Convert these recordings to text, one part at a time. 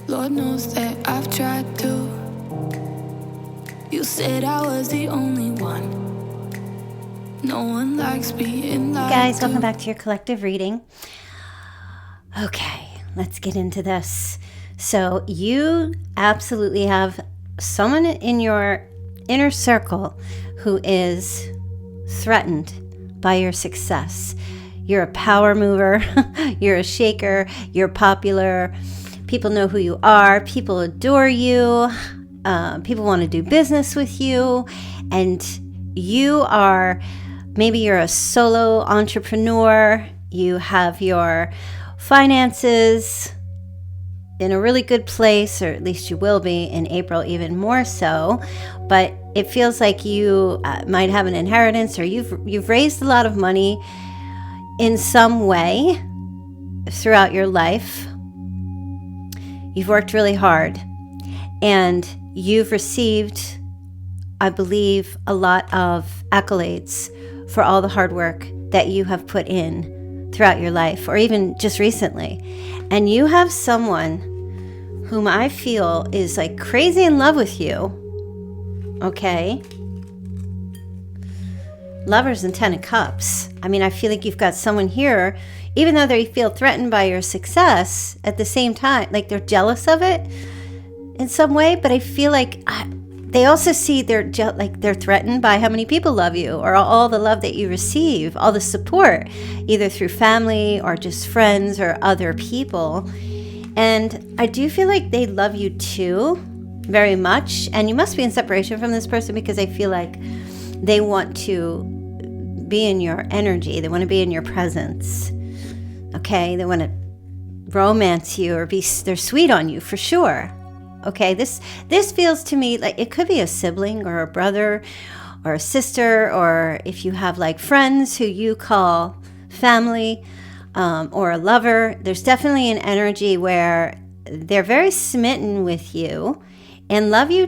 Lord knows that I've tried to. You said I was the only one. No one likes being lied to. Guys, welcome back to your collective reading. Okay, let's get into this. So you absolutely have someone in your inner circle who is threatened by your success. You're a power mover, you're a shaker, you're popular, people know who you are, people adore you, people want to do business with you, and you are, maybe you're a solo entrepreneur, you have your finances in a really good place, or at least you will be in April, even more so. But it feels like you might have an inheritance, or you've raised a lot of money in some way throughout your life. You've worked really hard, and you've received, I believe, a lot of accolades for all the hard work that you have put in throughout your life, or even just recently. And you have someone whom I feel is like crazy in love with you. Okay? Lovers and 10 of Cups. I mean, I feel like you've got someone here, even though they feel threatened by your success, at the same time, like they're jealous of it in some way, but I feel like they also see they're threatened by how many people love you, or all the love that you receive, all the support, either through family or just friends or other people. And I do feel like they love you too, very much. And you must be in separation from this person, because I feel like they want to be in your energy. They want to be in your presence. Okay? They want to romance you, or they're sweet on you for sure. Okay, this feels to me like it could be a sibling or a brother or a sister, or if you have like friends who you call family, or a lover. There's definitely an energy where they're very smitten with you and love you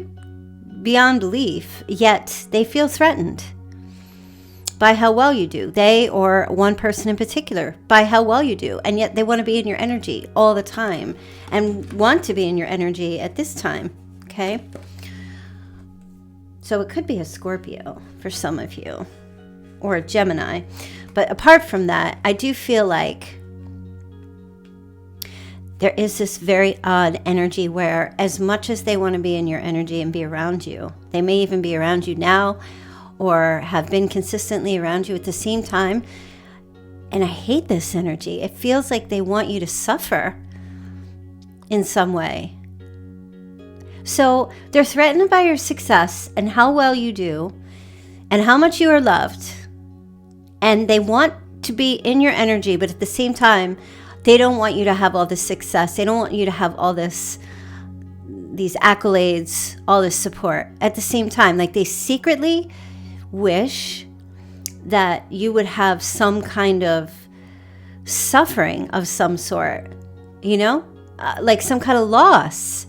beyond belief, yet they feel threatened by how well you do. They, or one person in particular, by how well you do. And yet they want to be in your energy all the time, and want to be in your energy at this time. Okay? So it could be a Scorpio for some of you, or a Gemini. But apart from that, I do feel like there is this very odd energy where, as much as they want to be in your energy and be around you, they may even be around you now, or have been consistently around you at the same time. And I hate this energy. It feels like they want you to suffer in some way. So they're threatened by your success and how well you do and how much you are loved. And they want to be in your energy, but at the same time, they don't want you to have all this success. They don't want you to have all these accolades, all this support. At the same time, like they secretly wish that you would have some kind of suffering of some sort, like some kind of loss.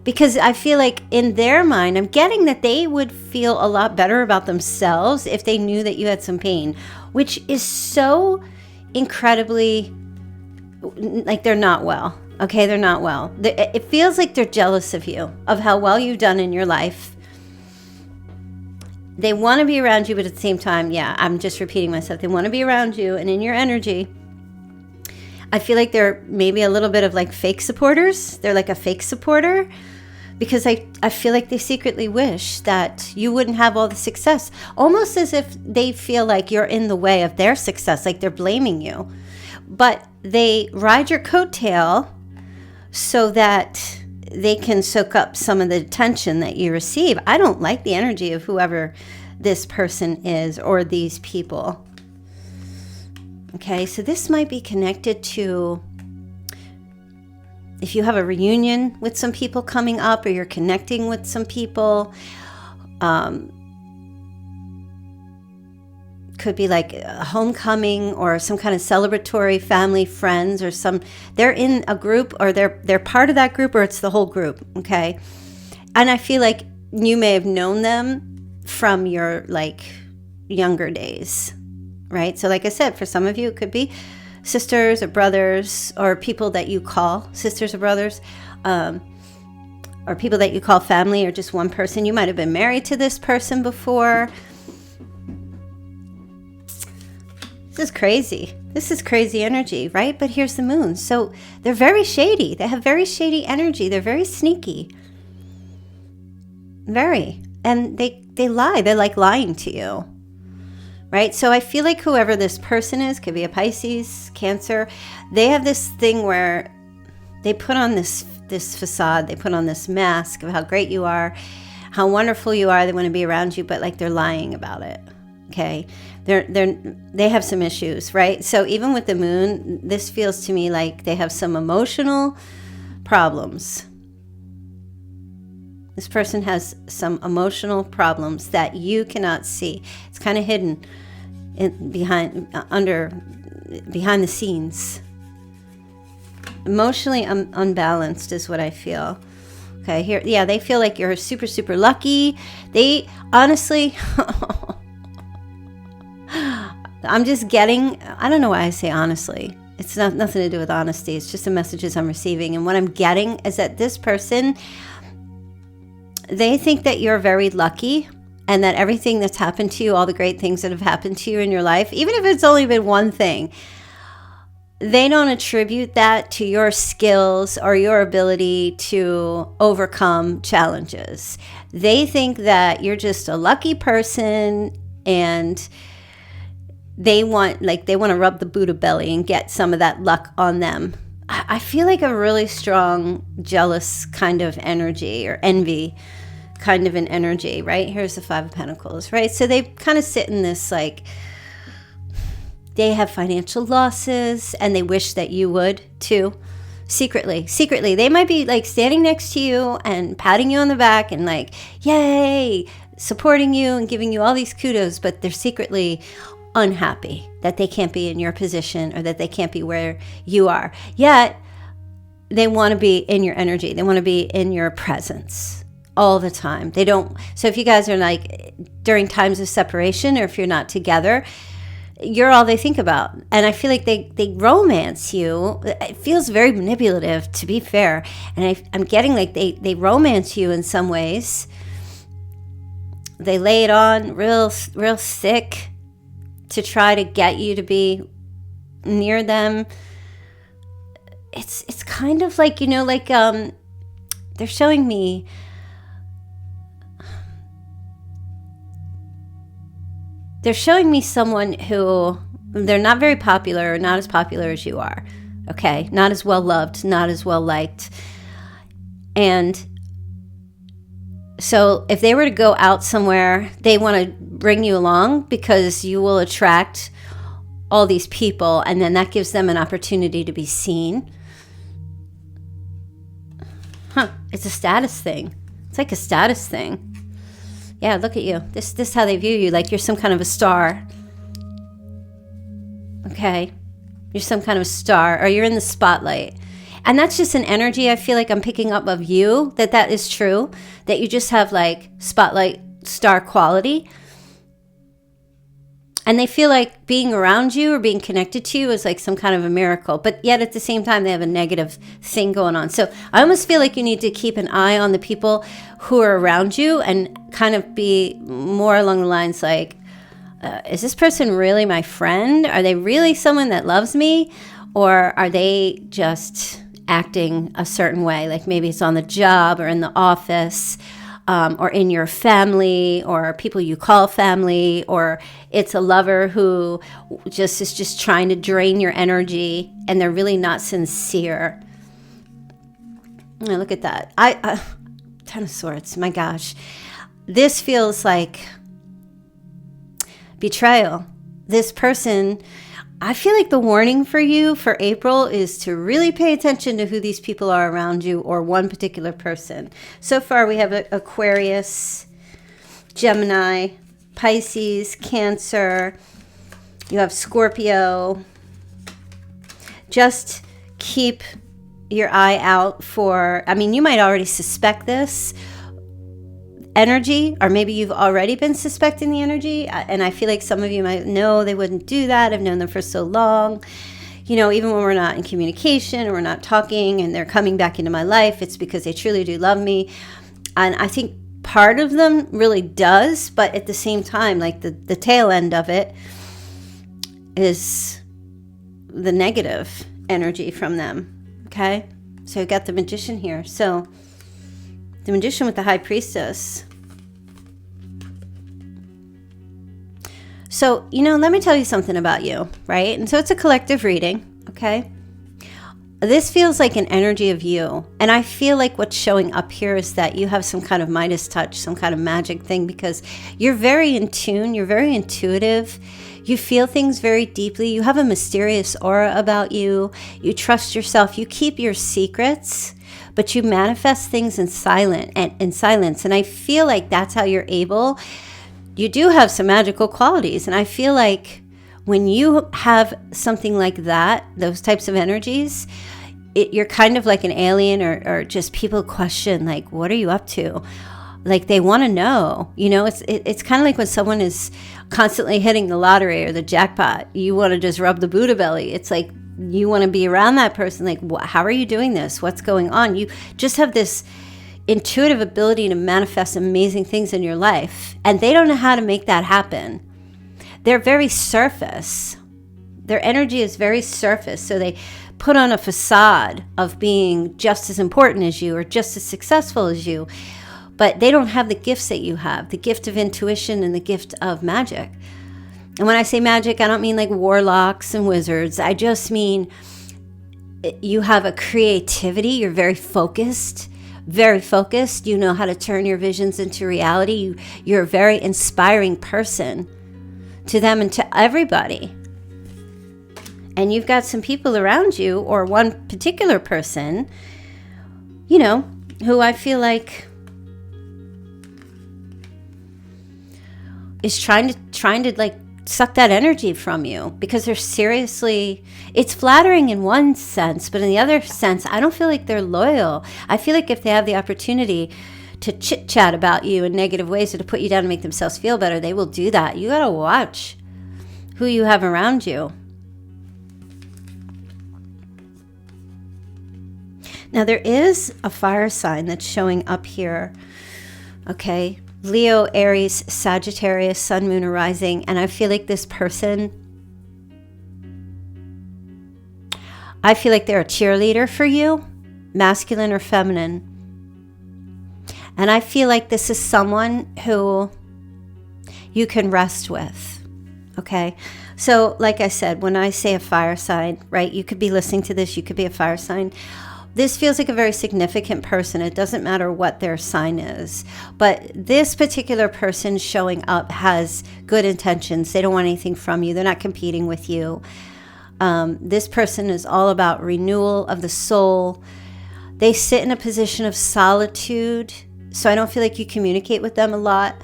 Because I feel like in their mind, I'm getting that they would feel a lot better about themselves if they knew that you had some pain, which is so incredibly, like they're not well. Okay, they're not well. It feels like they're jealous of you, of how well you've done in your life. They want to be around you, but at the same time, yeah, I'm just repeating myself. They want to be around you and in your energy. I feel like they're maybe a little bit of like fake supporters. They're like a fake supporter, because I feel like they secretly wish that you wouldn't have all the success, almost as if they feel like you're in the way of their success, like they're blaming you. But they ride your coattail so that they can soak up some of the attention that you receive. I don't like the energy of whoever this person is, or these people. Okay, so this might be connected to if you have a reunion with some people coming up, or you're connecting with some people. Could be like a homecoming or some kind of celebratory family, friends, or they're in a group, or they're part of that group, or it's the whole group. Okay. And I feel like you may have known them from your like younger days, right? So like I said, for some of you, it could be sisters or brothers, or people that you call sisters or brothers, or people that you call family, or just one person. You might have been married to this person before. This is crazy. This is crazy energy, right? But here's the moon. So they're very shady. They have very shady energy. They're very sneaky. Very. And they lie. They like lying to you. Right? So I feel like whoever this person is, could be a Pisces, Cancer, they have this thing where they put on this facade, they put on this mask of how great you are, how wonderful you are, they want to be around you, but like they're lying about it. Okay? They have some issues, right? So even with the moon, this feels to me like they have some emotional problems. This person has some emotional problems that you cannot see. It's kind of hidden behind the scenes. Emotionally unbalanced is what I feel. Okay, here, yeah, they feel like you're super, super lucky. They honestly, I'm just getting, I don't know why I say honestly. It's nothing to do with honesty. It's just the messages I'm receiving. And what I'm getting is that this person, they think that you're very lucky and that everything that's happened to you, all the great things that have happened to you in your life, even if it's only been one thing, they don't attribute that to your skills or your ability to overcome challenges. They think that you're just a lucky person and they want to rub the Buddha belly and get some of that luck on them. I feel like a really strong, jealous kind of energy, or envy kind of an energy, right? Here's the Five of Pentacles, right? So they kind of sit in this, like, they have financial losses and they wish that you would too. Secretly. They might be like standing next to you and patting you on the back and like, yay, supporting you and giving you all these kudos, but they're secretly unhappy that they can't be in your position or that they can't be where you are. Yet they want to be in your energy. They want to be in your presence all the time. They don't. So if you guys are like during times of separation, or if you're not together, you're all they think about. And I feel like they romance you. It feels very manipulative, to be fair. And I'm getting like they romance you in some ways. They lay it on real thick to try to get you to be near them. It's kind of like, they're showing me someone who, they're not very popular, or not as popular as you are. Okay? Not as well loved, not as well liked. And so if they were to go out somewhere, they want to bring you along because you will attract all these people, and then that gives them an opportunity to be seen. It's a status thing. It's like a status thing. Yeah, look at you. This is how they view you, like you're some kind of a star. Okay? You're some kind of a star, or you're in the spotlight. And that's just an energy I feel like I'm picking up of you, that is true, that you just have like spotlight star quality. And they feel like being around you or being connected to you is like some kind of a miracle. But yet at the same time, they have a negative thing going on. So I almost feel like you need to keep an eye on the people who are around you and kind of be more along the lines like, is this person really my friend? Are they really someone that loves me? Or are they just acting a certain way? Like maybe it's on the job or in the office, or in your family, or people you call family, or it's a lover who is just trying to drain your energy and they're really not sincere. Oh, look at that. Ten of Swords, my gosh. This feels like betrayal. This person, I feel like the warning for you for April is to really pay attention to who these people are around you, or one particular person. So far we have Aquarius, Gemini, Pisces, Cancer. You have Scorpio. Just keep your eye out for, you might already suspect this energy, or maybe you've already been suspecting the energy, and I feel like some of you might know they wouldn't do that. I've known them for so long. you know, even when we're not in communication or we're not talking and they're coming back into my life, it's because they truly do love me. And I think part of them really does, but at the same time, like the tail end of it is the negative energy from them. Okay, so you got the Magician here. So the Magician with the High Priestess. So, you know, let me tell you something about you, right? And so it's a collective reading, okay? This feels like an energy of you. And I feel like what's showing up here is that you have some kind of Midas touch, some kind of magic thing, because you're very in tune, you're very intuitive. You feel things very deeply. You have a mysterious aura about you. You trust yourself. You keep your secrets, but you manifest things in silence. And I feel like that's how you're able. You do have some magical qualities. And I feel like when you have something like that, those types of energies, you're kind of like an alien, or just people question, like, what are you up to? Like, they want to know, you know, it's kind of like when someone is constantly hitting the lottery or the jackpot, you want to just rub the Buddha belly. It's like, you want to be around that person. Like, how are you doing this? What's going on? You just have this intuitive ability to manifest amazing things in your life. And they don't know how to make that happen. They're very surface. Their energy is very surface. So they put on a facade of being just as important as you or just as successful as you. But they don't have the gifts that you have, the gift of intuition and the gift of magic. And when I say magic, I don't mean like warlocks and wizards. I just mean you have a creativity. You're very focused. Very focused. You know how to turn your visions into reality. You're a very inspiring person to them and to everybody. And you've got some people around you, or one particular person, you know, who I feel like is trying to like suck that energy from you, because they're seriously, it's flattering in one sense, but in the other sense, I don't feel like they're loyal. I feel like if they have the opportunity to chit chat about you in negative ways or to put you down to make themselves feel better, they will do that. You got to watch who you have around you. Now, there is a fire sign that's showing up here. Okay. Leo, Aries, Sagittarius, Sun, Moon, or Rising. And I feel like this person, I feel like they're a cheerleader for you, masculine or feminine. And I feel like this is someone who you can rest with. Okay. So like I said, when I say a fire sign, right, you could be listening to this, you could be a fire sign. This feels like a very significant person. It doesn't matter what their sign is. But this particular person showing up has good intentions. They don't want anything from you. They're not competing with you. This person is all about renewal of the soul. They sit in a position of solitude. So I don't feel like you communicate with them a lot.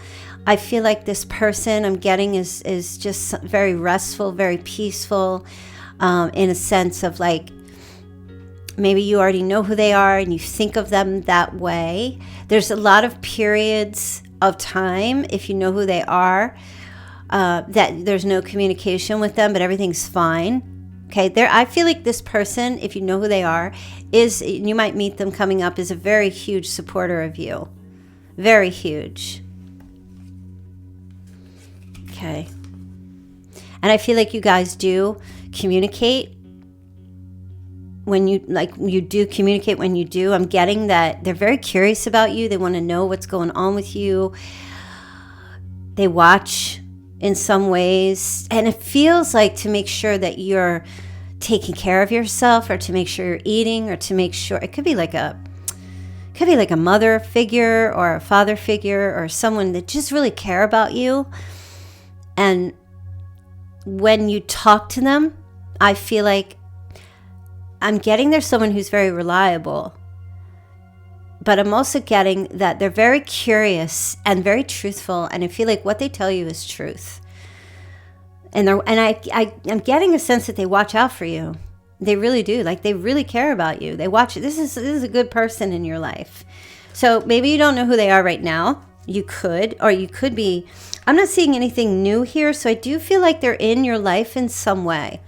I feel like this person I'm getting is just very restful, very peaceful, in a sense of like, maybe you already know who they are and you think of them that way. There's a lot of periods of time, if you know who they are, that there's no communication with them, but everything's fine. Okay, I feel like this person, if you know who they are, you might meet them coming up, is a very huge supporter of you. Very huge. Okay. And I feel like you guys do communicate. When you do communicate when you do, I'm getting that they're very curious about you. They want to know what's going on with you. They watch in some ways. And it feels like to make sure that you're taking care of yourself, or to make sure you're eating, or to make sure, it could be like a mother figure or a father figure or someone that just really care about you. And when you talk to them, I feel like I'm getting there's someone who's very reliable, but I'm also getting that they're very curious and very truthful, and I feel like what they tell you is truth. And I'm getting a sense that they watch out for you. They really do. Like, they really care about you. They watch. This is a good person in your life. So maybe you don't know who they are right now. You could, or you could be. I'm not seeing anything new here, so I do feel like they're in your life in some way.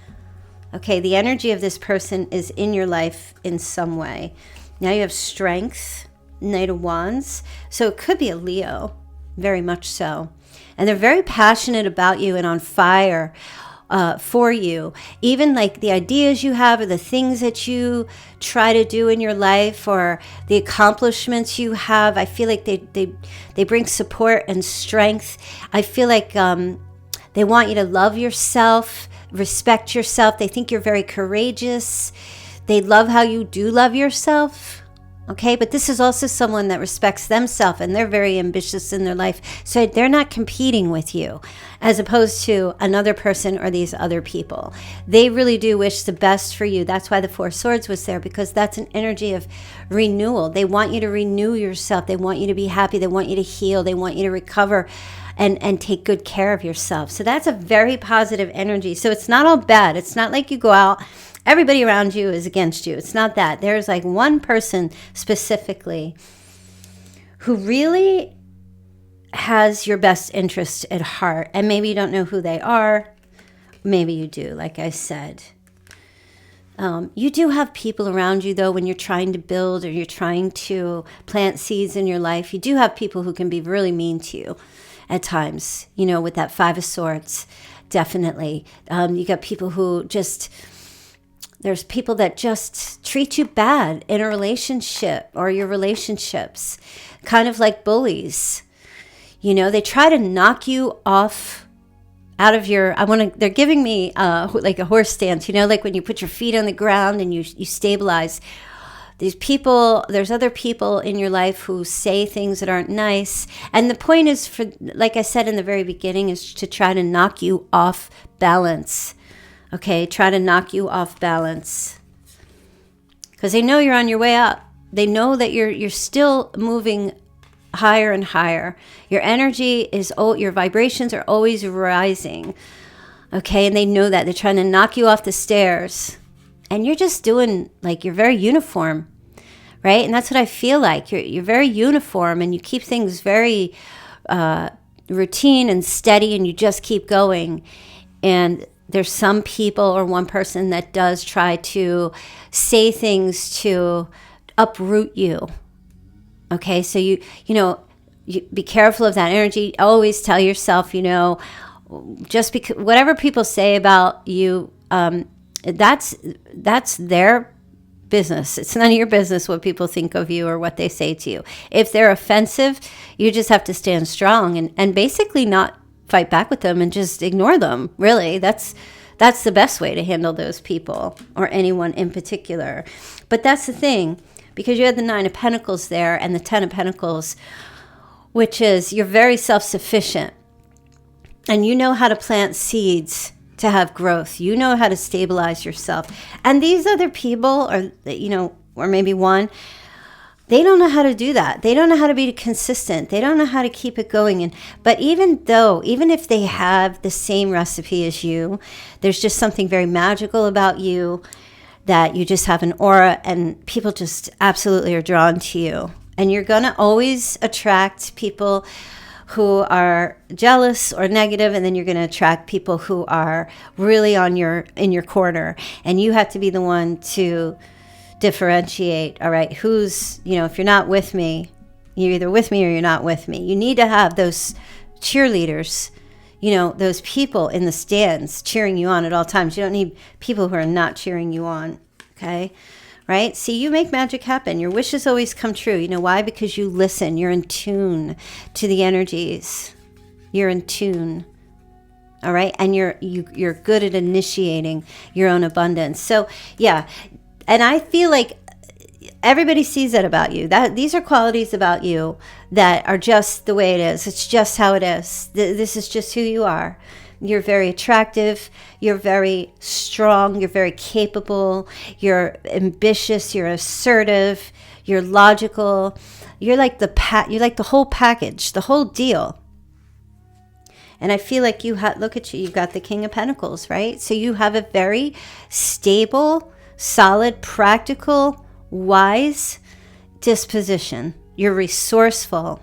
Okay, the energy of this person is in your life in some way. Now you have Strength, Knight of Wands. So it could be a Leo, very much so. And they're very passionate about you and on fire for you. Even like the ideas you have or the things that you try to do in your life or the accomplishments you have, I feel like they bring support and strength. I feel like they want you to love yourself, respect yourself. They think you're very courageous. They love how you do love yourself. Okay, but this is also someone that respects themselves and they're very ambitious in their life. So they're not competing with you as opposed to another person or these other people. They really do wish the best for you. That's why the Four of Swords was there, because that's an energy of renewal. They want you to renew yourself. They want you to be happy. They want you to heal. They want you to recover and take good care of yourself. So that's a very positive energy. So it's not all bad. It's not like you go out, everybody around you is against you. It's not that. There's like one person specifically who really has your best interest at heart. And maybe you don't know who they are. Maybe you do, like I said. You do have people around you, though, when you're trying to build or you're trying to plant seeds in your life. You do have people who can be really mean to you at times, you know, with that Five of Swords, definitely. You got people who just... There's people that just treat you bad in a relationship or your relationships, kind of like bullies. You know, they try to knock you off out of your, they're giving me like a horse stance, you know, like when you put your feet on the ground and you stabilize. These people, there's other people in your life who say things that aren't nice. And the point is, for, like I said in the very beginning, is to try to knock you off balance. Okay, try to knock you off balance. Because they know you're on your way up. They know that you're still moving higher and higher. Your energy is, your vibrations are always rising. Okay, and they know that. They're trying to knock you off the stairs. And you're just doing, like, you're very uniform, right? And that's what I feel like. You're very uniform and you keep things very routine and steady and you just keep going. And there's some people or one person that does try to say things to uproot you. Okay, so you be careful of that energy. Always tell yourself, just because whatever people say about you, that's their business. It's none of your business what people think of you or what they say to you. If they're offensive, you just have to stand strong and basically not fight back with them and just ignore them. Really, that's the best way to handle those people or anyone in particular. But that's the thing, because you had the Nine of Pentacles there and the Ten of Pentacles, which is you're very self-sufficient and you know how to plant seeds to have growth. You know how to stabilize yourself. And these other people, or maybe one, they don't know how to do that. They don't know how to be consistent. They don't know how to keep it going. But even if they have the same recipe as you, there's just something very magical about you, that you just have an aura and people just absolutely are drawn to you. And you're going to always attract people who are jealous or negative, and then you're going to attract people who are really in your corner. And you have to be the one to differentiate, all right, who's, if you're not with me, you're either with me or you're not with me. You need to have those cheerleaders, those people in the stands cheering you on at all times. You don't need people who are not cheering you on, okay? Right? See, you make magic happen. Your wishes always come true. You know why? Because you listen. You're in tune to the energies. You're in tune. All right? And you're good at initiating your own abundance. So, yeah. And I feel like everybody sees that about you. These are qualities about you that are just the way it is. It's just how it is. This is just who you are. You're very attractive. You're very strong. You're very capable. You're ambitious. You're assertive. You're logical. You're like the whole package, the whole deal. And I feel like look at you. You got the King of Pentacles, right? So you have a very stable, solid, practical, wise disposition. You're resourceful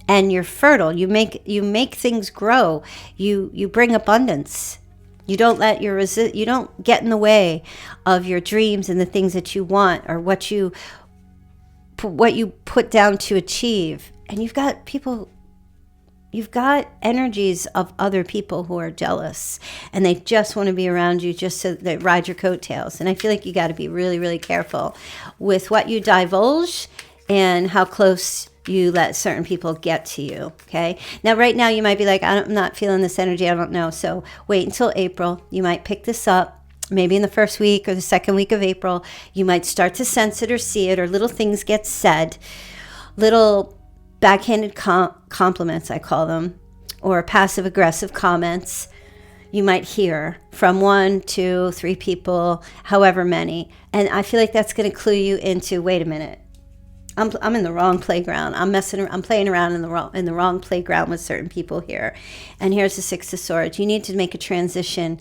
and you're fertile. You make things grow. You bring abundance. You don't let you don't get in the way of your dreams and the things that you want, or what you put down to achieve. And you've got energies of other people who are jealous, and they just want to be around you just so they ride your coattails. And I feel like you got to be really, really careful with what you divulge and how close you let certain people get to you. Okay. Now, right now you might be like, I'm not feeling this energy. I don't know. So wait until April. You might pick this up. Maybe in the first week or the second week of April, you might start to sense it or see it, or little things get said, little backhanded compliments, I call them, or passive aggressive comments you might hear from 1, 2, 3 people, however many. And I feel like that's going to clue you into, wait a minute, I'm in the wrong playground. I'm playing around in the wrong playground with certain people here. And here's the Six of Swords. You need to make a transition.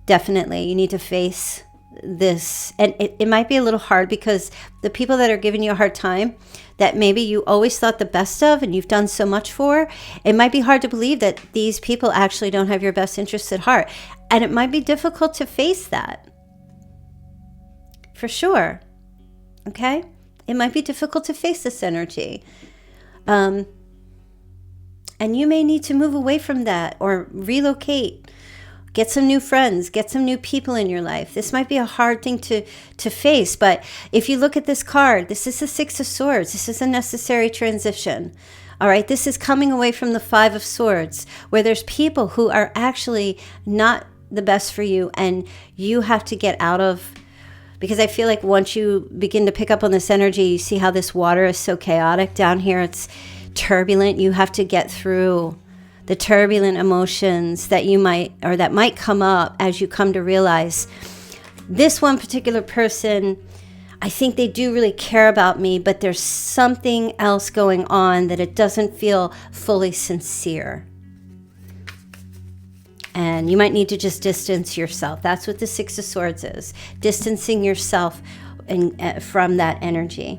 Definitely. You need to face this. And it might be a little hard, because the people that are giving you a hard time, that maybe you always thought the best of and you've done so much for, it might be hard to believe that these people actually don't have your best interests at heart. And it might be difficult to face that. For sure. Okay? It might be difficult to face this energy. And you may need to move away from that, or relocate, get some new friends, get some new people in your life. This might be a hard thing to face, but if you look at this card, this is the Six of Swords. This is a necessary transition. All right, this is coming away from the Five of Swords, where there's people who are actually not the best for you, and you have to get out of. Because I feel like once you begin to pick up on this energy, you see how this water is so chaotic down here. It's turbulent. You have to get through the turbulent emotions that might come up as you come to realize this one particular person, I think they do really care about me, but there's something else going on that it doesn't feel fully sincere. And you might need to just distance yourself. That's what the Six of Swords is. Distancing yourself from that energy.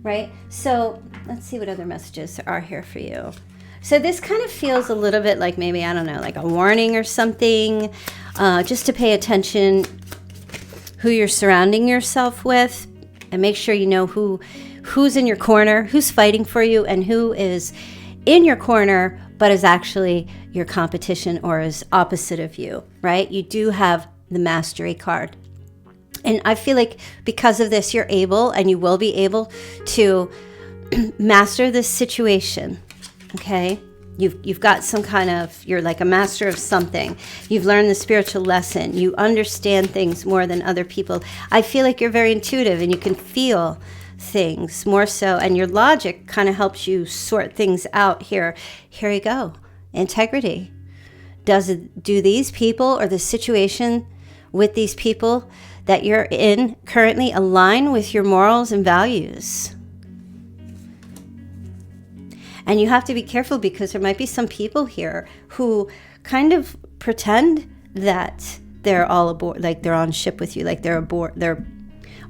Right? So let's see what other messages are here for you. So this kind of feels a little bit like maybe, I don't know, like a warning or something. Just to pay attention who you're surrounding yourself with. And make sure you know who's in your corner, who's fighting for you, and who is in your corner but is actually your competition or is opposite of you, right? You do have the Mastery card. And I feel like because of this, you're able, and you will be able to master this situation, okay? You've got some kind of, you're like a master of something. You've learned the spiritual lesson. You understand things more than other people. I feel like you're very intuitive, and you can feel things more so, and your logic kind of helps you sort things out here. Here you go. Integrity. Do these people, or the situation with these people that you're in currently, align with your morals and values? And you have to be careful, because there might be some people here who kind of pretend that they're all aboard, like they're on ship with you, like they're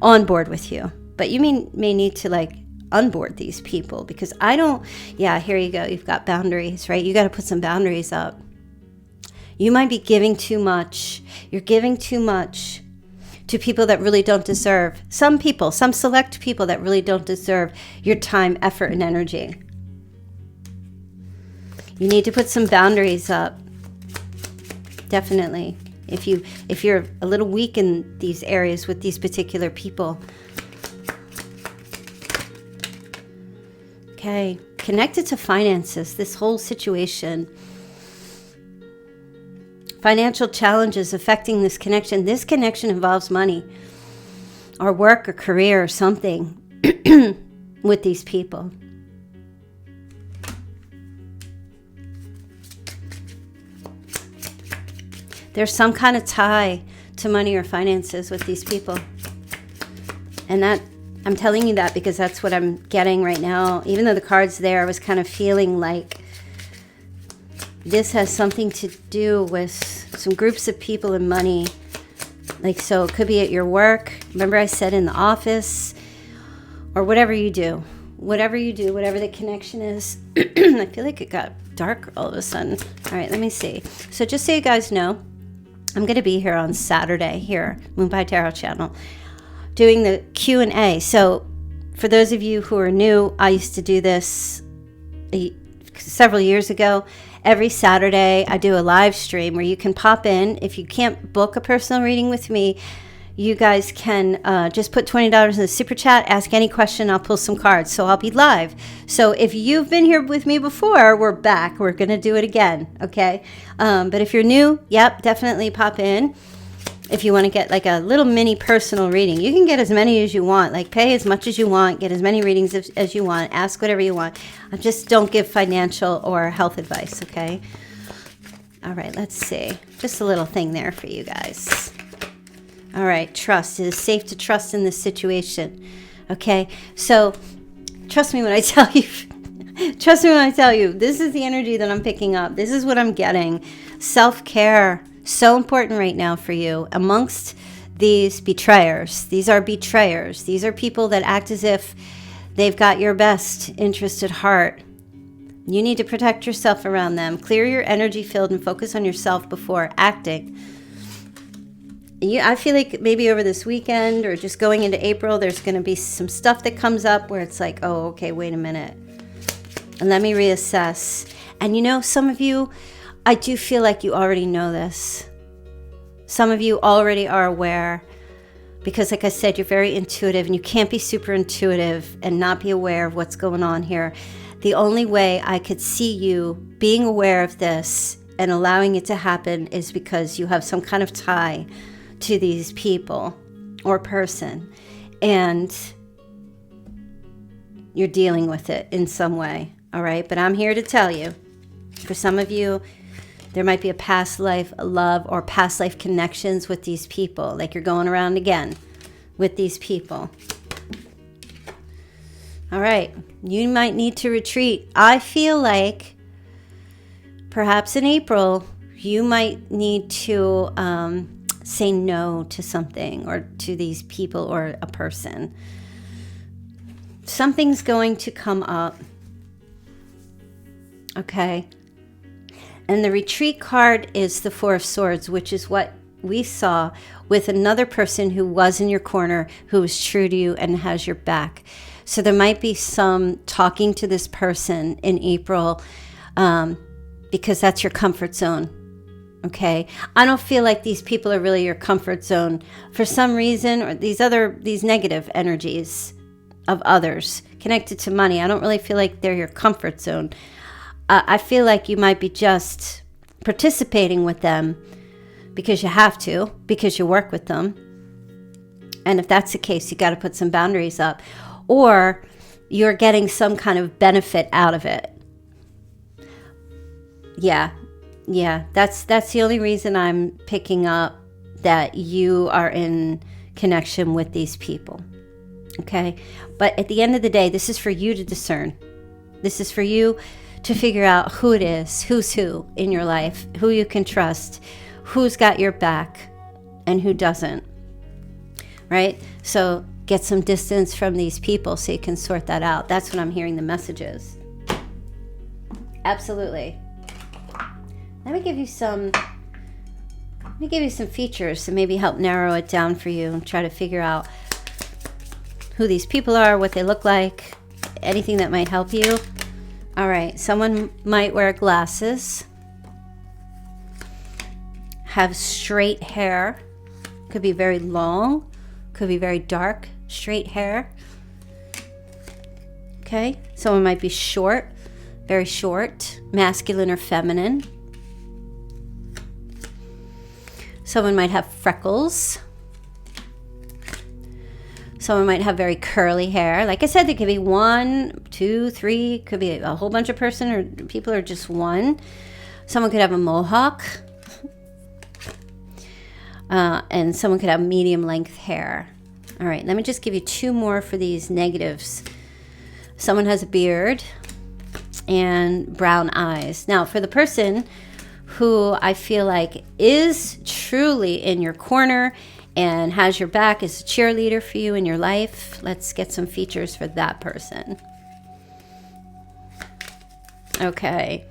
on board with you. But you may need to like unboard these people, because here you go. You've got boundaries, right? You got to put some boundaries up. You might be giving too much. You're giving too much to people that really don't deserve. Some select people that really don't deserve your time, effort, and energy. You need to put some boundaries up. Definitely. If you're a little weak in these areas with these particular people. Okay, connected to finances, this whole situation. Financial challenges affecting this connection. This connection involves money or work or career or something with these people. There's some kind of tie to money or finances with these people. And that, I'm telling you that because that's what I'm getting right now. Even though the card's there, I was kind of feeling like this has something to do with some groups of people and money. Like, so it could be at your work. Remember I said in the office, or whatever you do, whatever the connection is. I feel like it got dark all of a sudden. All right, let me see. So just so you guys know, I'm going to be here on Saturday here, MOONPIE Tarot channel, doing the Q&A. So for those of you who are new, I used to do this several years ago. Every Saturday, I do a live stream where you can pop in. If you can't book a personal reading with me, you guys can just put $20 in the super chat, ask any question, I'll pull some cards. So I'll be live. So if you've been here with me before, we're back. We're going to do it again, okay? But if you're new, yep, definitely pop in. If you want to get like a little mini personal reading, you can get as many as you want. Like pay as much as you want, get as many readings as you want, ask whatever you want. I just don't give financial or health advice, okay? All right, let's see. Just a little thing there for you guys. All right, trust. It is safe to trust in this situation, okay? So trust me when I tell you, trust me when I tell you, this is the energy that I'm picking up. This is what I'm getting. Self-care. So important right now for you amongst these betrayers. These are betrayers. These are people that act as if they've got your best interest at heart. You need to protect yourself around them. Clear your energy field and focus on yourself before acting. I feel like maybe over this weekend or just going into April, there's going to be some stuff that comes up where it's like, oh, okay, wait a minute. And let me reassess. And you know, some of you, I do feel like you already know this. Some of you already are aware because, like I said, you're very intuitive and you can't be super intuitive and not be aware of what's going on here. The only way I could see you being aware of this and allowing it to happen is because you have some kind of tie to these people or person and you're dealing with it in some way. All right. But I'm here to tell you, for some of you, there might be a past life love or past life connections with these people. Like you're going around again with these people. All right. You might need to retreat. I feel like perhaps in April, you might need to say no to something or to these people or a person. Something's going to come up. Okay. And the retreat card is the Four of Swords, which is what we saw with another person who was in your corner, who was true to you and has your back. So there might be some talking to this person in April because that's your comfort zone. Okay. I don't feel like these people are really your comfort zone for some reason, or these negative energies of others connected to money. I don't really feel like they're your comfort zone. I feel like you might be just participating with them because you have to, because you work with them. And if that's the case, you got to put some boundaries up, or you're getting some kind of benefit out of it. Yeah, that's the only reason I'm picking up that you are in connection with these people. Okay? But at the end of the day, this is for you to discern. This is for you to figure out who it is, who's who in your life, who you can trust, who's got your back, and who doesn't. Right? So get some distance from these people so you can sort that out. That's what I'm hearing the messages. Absolutely. Let me give you some features to maybe help narrow it down for you and try to figure out who these people are, what they look like, anything that might help you. All right, someone might wear glasses, have straight hair, could be very long, could be very dark, straight hair. Okay, someone might be short, very short, masculine or feminine. Someone might have freckles. Someone might have very curly hair. Like I said, there could be 1, 2, 3, could be a whole bunch of person, or people are just one. Someone could have a mohawk. And someone could have medium length hair. All right, let me just give you 2 more for these negatives. Someone has a beard and brown eyes. Now, for the person who I feel like is truly in your corner and has your back, is a cheerleader for you in your life, let's get some features for that person. Okay.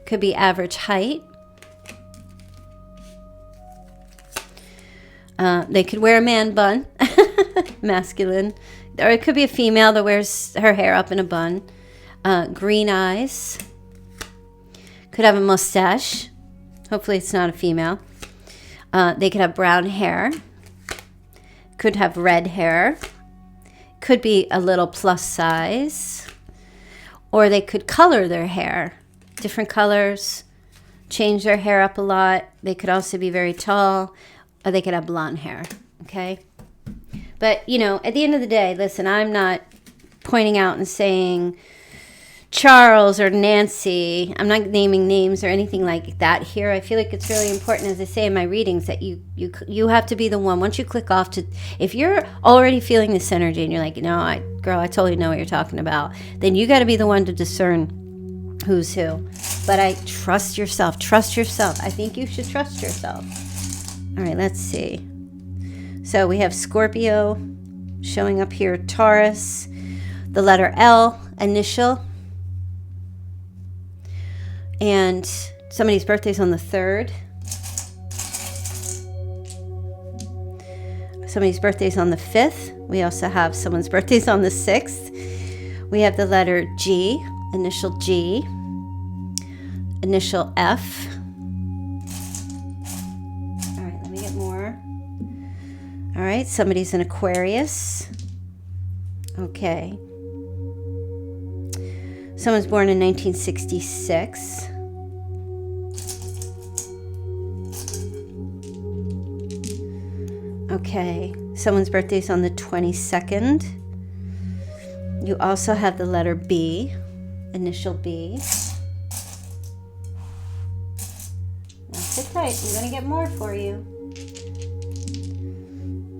Could be average height. They could wear a man bun, masculine. Or it could be a female that wears her hair up in a bun. Green eyes. Could have a mustache. Hopefully it's not a female. They could have brown hair. Could have red hair. Could be a little plus size. Or they could color their hair. Different colors. Change their hair up a lot. They could also be very tall. Or they could have blonde hair. Okay? But, you know, at the end of the day, listen, I'm not pointing out and saying Charles or Nancy. I'm not naming names or anything like that here. I feel like it's really important, as I say in my readings, that you have to be the one. Once you click off to, if you're already feeling this energy and you're like, no, girl, I totally know what you're talking about, then you got to be the one to discern who's who. But I trust yourself. Trust yourself. I think you should trust yourself. All right, let's see. So we have Scorpio showing up here, Taurus, the letter L, initial. And somebody's birthday's on the 3rd. Somebody's birthday's on the 5th. We also have someone's birthday's on the 6th. We have the letter G, initial G, initial F. All right, let me get more. All right, somebody's an Aquarius. Okay. Someone's born in 1966. Okay. Someone's birthday's on the 22nd. You also have the letter B, initial B. Now sit tight. I'm going to get more for you.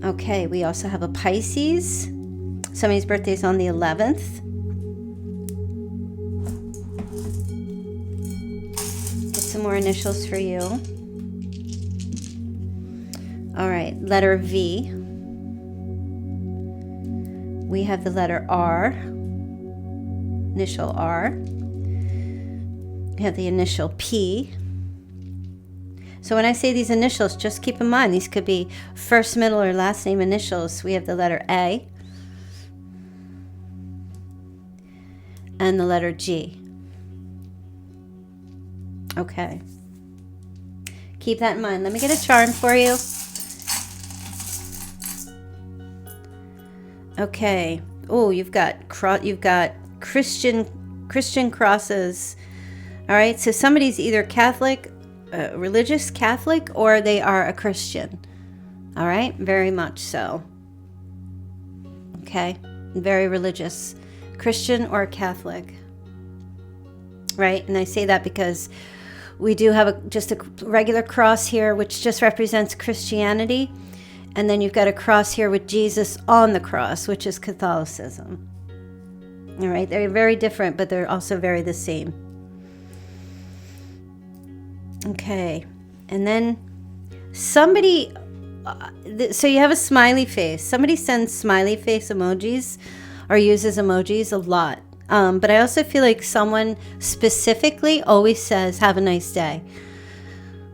Okay. We also have a Pisces. Somebody's birthday's on the 11th. More initials for you. All right, letter V. We have the letter R, initial R. We have the initial P. So when I say these initials, just keep in mind these could be first, middle, or last name initials. We have the letter A and the letter G. Okay. Keep that in mind. Let me get a charm for you. Okay. Oh, you've got Christian crosses. All right. So somebody's either Catholic, religious Catholic, or they are a Christian. All right. Very much so. Okay. Very religious, Christian or Catholic. Right. And I say that because we do have just a regular cross here, which just represents Christianity. And then you've got a cross here with Jesus on the cross, which is Catholicism. All right. They're very different, but they're also very the same. Okay. And then somebody, so you have a smiley face. Somebody sends smiley face emojis or uses emojis a lot. But I also feel like someone specifically always says, have a nice day.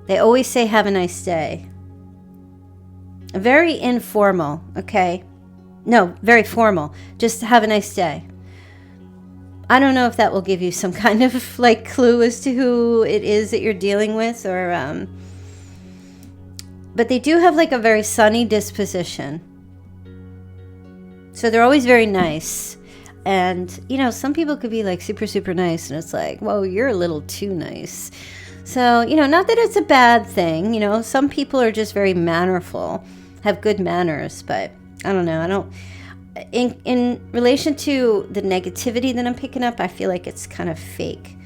They always say, have a nice day. Very informal, okay? No, very formal. Just have a nice day. I don't know if that will give you some kind of like clue as to who it is that you're dealing with, or but they do have like a very sunny disposition. So they're always very nice. And, you know, some people could be like super, super nice. And it's like, whoa, you're a little too nice. So, you know, not that it's a bad thing. You know, some people are just very mannerful, have good manners. But I don't know. In relation to the negativity that I'm picking up, I feel like it's kind of fake.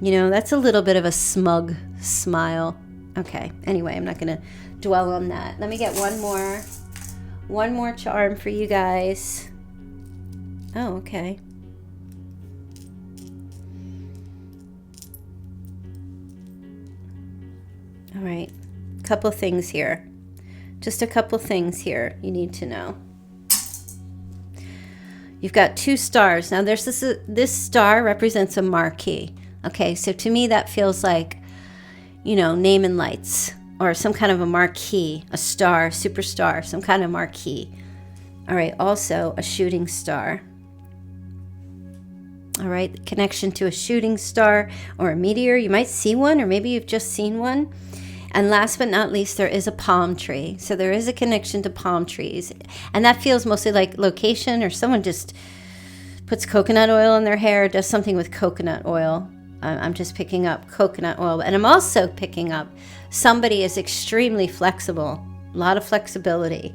You know, that's a little bit of a smug smile. Okay. Anyway, I'm not going to dwell on that. Let me get one more charm for you guys. Oh, okay. All right. Couple things here. Just a couple things here you need to know. You've got 2 stars. Now, this star represents a marquee. Okay, so to me that feels like, you know, name and lights, or some kind of a marquee, a star, superstar, some kind of marquee. All right, also a shooting star. All right, connection to a shooting star or a meteor. You might see one, or maybe you've just seen one. And last but not least, there is a palm tree. So there is a connection to palm trees. And that feels mostly like location, or someone just puts coconut oil in their hair, does something with coconut oil. I'm just picking up coconut oil. And I'm also picking up somebody is extremely flexible. A lot of flexibility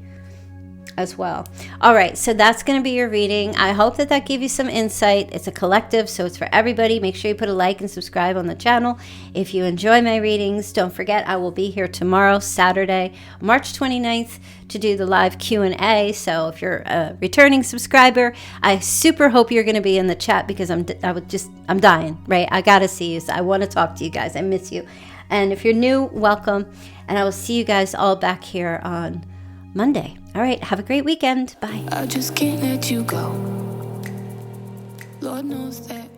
as well. All right, so that's going to be your reading. I hope that gave you some insight. It's a collective, so it's for everybody. Make sure you put a like and subscribe on the channel. If you enjoy my readings, don't forget I will be here tomorrow, Saturday, March 29th, to do the live Q&A. So if you're a returning subscriber, I super hope you're going to be in the chat, because I'm dying, right? I got to see you. So I want to talk to you guys. I miss you. And if you're new, welcome. And I will see you guys all back here on Monday. All right, have a great weekend. Bye. I just can't let you go. Lord knows that